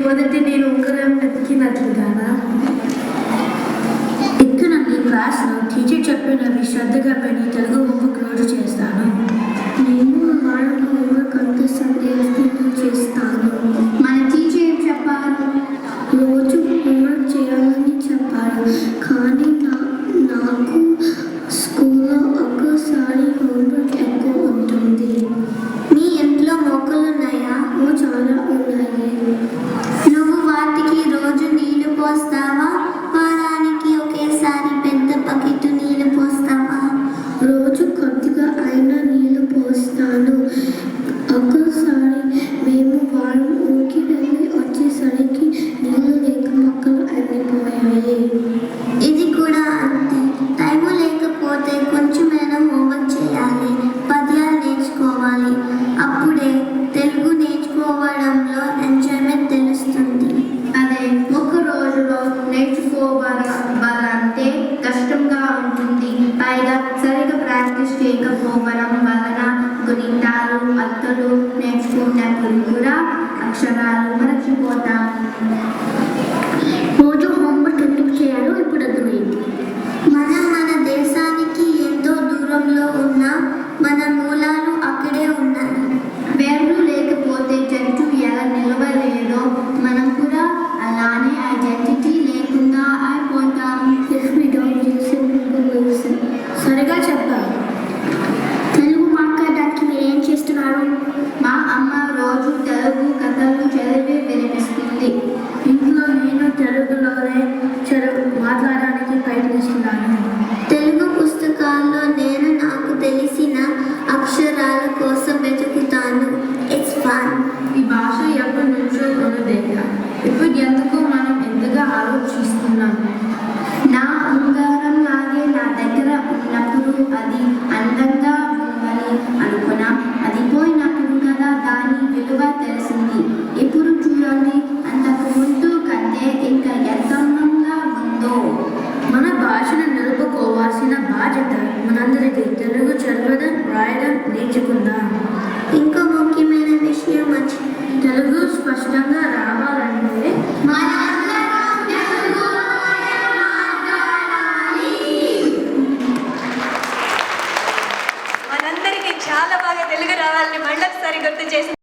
లేకపోతే నేను ఉంగరం వెతికినట్లుగానా? ఇక్కడ నీ క్లాస్లో టీచర్ చెప్పినవి శ్రద్ధగా విని తెలుగు హోంవర్క్ రోజు చేస్తాను. నేను వారం హోంవర్క్ అంత సందేహంగా చేస్తాను. మన టీచర్ ఏం చెప్పారు? రోజు హోంవర్క్ చేయాలని చెప్పారు. కానీ నాకు స్కూల్లో ఒక్కోసారి హోంవర్క్ ఎక్కువ ఉంటుంది. మీ ఇంట్లో మొక్కలున్నాయా? చాలా ఉన్నాయి. నువ్వు వాటికి రోజు నీళ్లు పోస్తావా? వారానికి ఒకేసారి పెద్ద బకెట్ నీళ్లు పోస్తావా? రోజు కొద్దిగా అయినా నీళ్లు పోస్తాను. ఒక్కోసారి మేము వారం ఊరికి వెళ్ళి వచ్చేసరికి నీళ్లు లేక మొక్కలు ఎండిపోయాయి. ఇది కూడా అంతే. టైము లేకపోతే కొంచెమైనా హోంవర్క్ చేయాలి, పద్యాలు నేర్చుకోవాలి. అప్పుడే తెలుగు నేర్చుకోవడంలో ఎంజాయ్మెంట్ తెలుస్తుంది. అదే ఒక రోజులో నేర్చుకోవాలంటే కష్టంగా ఉంటుంది. పైగా సరిగా ప్రాక్టీస్ చేయకపోవడం వలన గుణింతాలు అర్థాలు నేర్చుకున్నప్పుడు కూడా అక్షరాలు మర్చిపోతాం. రోజు హోంవర్క్ ఎందుకు చేయాలో ఇప్పుడు అర్థమైంది. మన దేశానికి ఎంతో దూరంలో ఉన్న మన మూలాలు అక్కడే ఉన్నాయి. వేర్లు లేకపోతే జట్టు ఎలా నిలవలేదో మనం కూడా అలానే ఐడెంటిటీ లేకుండా అయిపోతాం. సరిగా చెప్పారు. తెలుగు మాట్లాడడానికి మీరు ఏం చేస్తున్నారు? మా అమ్మ రోజు తెలుగు కథలు చదివి వినిపిస్తుంది. ఇంట్లో నేను తెలుగులోనే మాట్లాడడానికి ప్రయత్నిస్తున్నాను. తెలుగు పుస్తకాల్లో నేను నాకు తెలిసిన అక్షరాల కోసం వెతుకుతాను. It's fun. ఈ భాష ఎప్పటి నుంచో ఉన్నదేగా, ఇప్పుడు ఎందుకు మనం ఎంతగా ఆలోచిస్తున్నాం? నా ఉంగరం లాగే నా దగ్గర ఉన్నప్పుడు అది అందంగా ఉందని అనుకున్నా. అది పోయినప్పుడు కదా దాని విలువ తెలిసింది. ఇప్పుడు చూడండి, అంతకు ముందు కంటే ఇంకా ఎంత అందంగా ఉందో. మన భాషను నిలుపుకోవాల్సిన బాధ్యత మనందరికీ. తెలుగు చదవడం, రాయడం నేర్చుకుందాం.